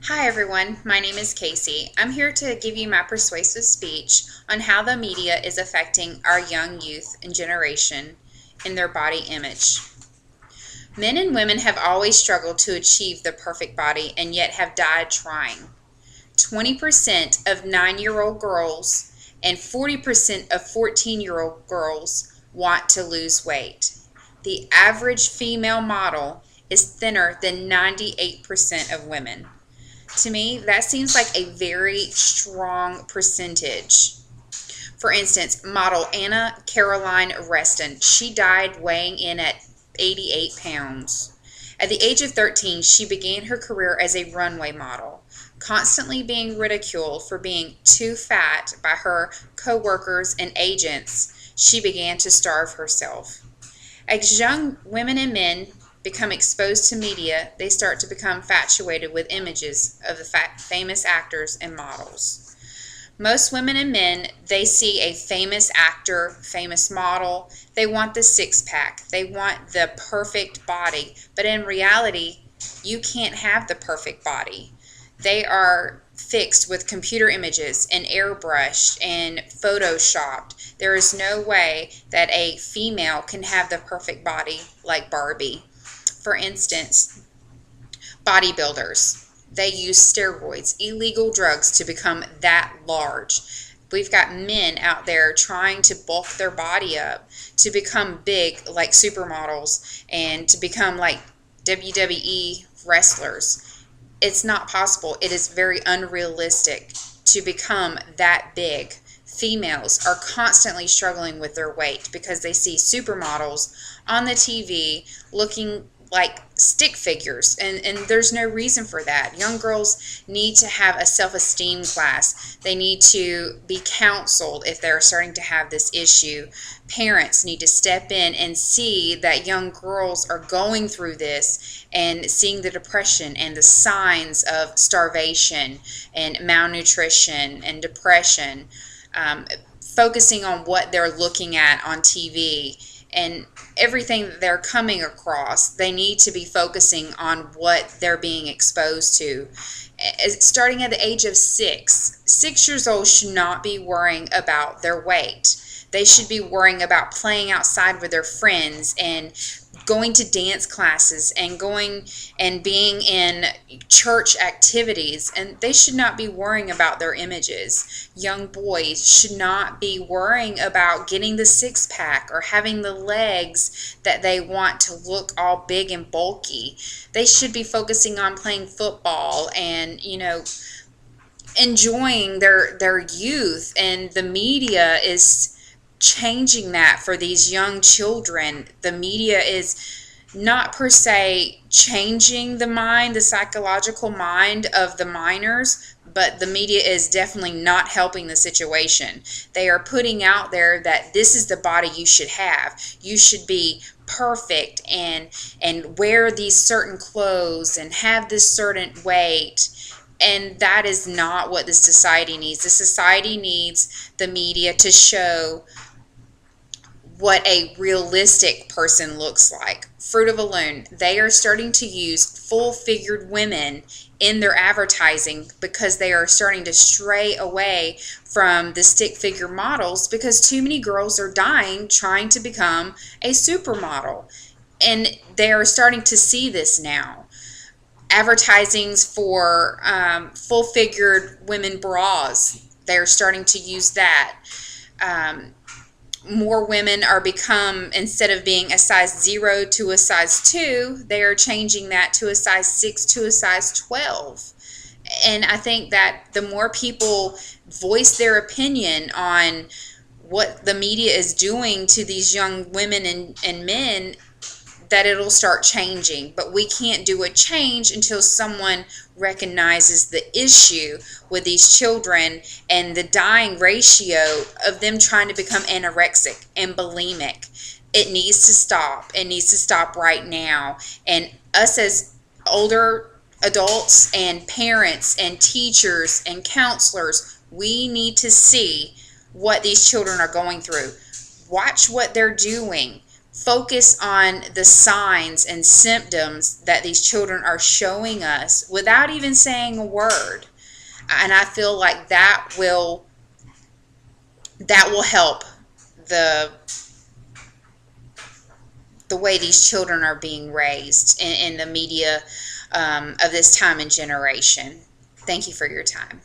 Hi everyone, my name is Casey. I'm here to give you my persuasive speech on how the media is affecting our young youth and generation in their body image. Men and women have always struggled to achieve the perfect body and yet have died trying. 20% of 9-year-old girls and 40% of 14-year-old girls want to lose weight. The average female model is thinner than 98% of women. To me, that seems like a very strong percentage. For instance, model Anna Caroline Reston, she died weighing in at 88 pounds. At the age of 13, she began her career as a runway model, constantly being ridiculed for being too fat by her co-workers and agents. She began to starve herself. As young women and men become exposed to media, they start to become infatuated with images of the famous actors and models. Most women and men, they see a famous actor, famous model, they want the six-pack, they want the perfect body, but in reality, you can't have the perfect body. They are fixed with computer images and airbrushed and photoshopped. There is no way that a female can have the perfect body like Barbie. For instance, bodybuilders, they use steroids, illegal drugs to become that large. We've got men out there trying to bulk their body up to become big like supermodels and to become like WWE wrestlers. It's not possible. It is very unrealistic to become that big. Females are constantly struggling with their weight because they see supermodels on the TV looking like stick figures, and there's no reason for that. Young girls need to have a self-esteem class. They need to be counseled if they're starting to have this issue. Parents need to step in and see that young girls are going through this and seeing the depression and the signs of starvation and malnutrition and depression, focusing on what they're looking at on TV and everything that they're coming across. They need to be focusing on what they're being exposed to. Starting at the age of 6 years old should not be worrying about their weight. They should be worrying about playing outside with their friends and going to dance classes and going and being in church activities, and they should not be worrying about their images. Young boys should not be worrying about getting the six-pack or having the legs that they want to look all big and bulky. They should be focusing on playing football and, enjoying their youth, and the media is changing that for these young children. The media is not per se changing the psychological mind of the minors, but the media is definitely not helping the situation. They are putting out there that this is the body you should have. You should be perfect and wear these certain clothes and have this certain weight. And that is not what the society needs. The society needs the media to show what a realistic person looks like. Fruit of the Loom, they are starting to use full-figured women in their advertising because they are starting to stray away from the stick figure models because too many girls are dying trying to become a supermodel. And they are starting to see this now. Advertisings for full-figured women bras, they're starting to use that. More women are instead of being a size 0 to a size 2, they are changing that to a size 6 to a size 12. And I think that the more people voice their opinion on what the media is doing to these young women and men, that it'll start changing. But we can't do a change until someone recognizes the issue with these children and the dying ratio of them trying to become anorexic and bulimic. It needs to stop. It needs to stop right now. And us as older adults and parents and teachers and counselors, we need to see what these children are going through. Watch what they're doing. focus on the signs and symptoms that these children are showing us without even saying a word. And I feel like that will help the way these children are being raised in the media of this time and generation. Thank you for your time.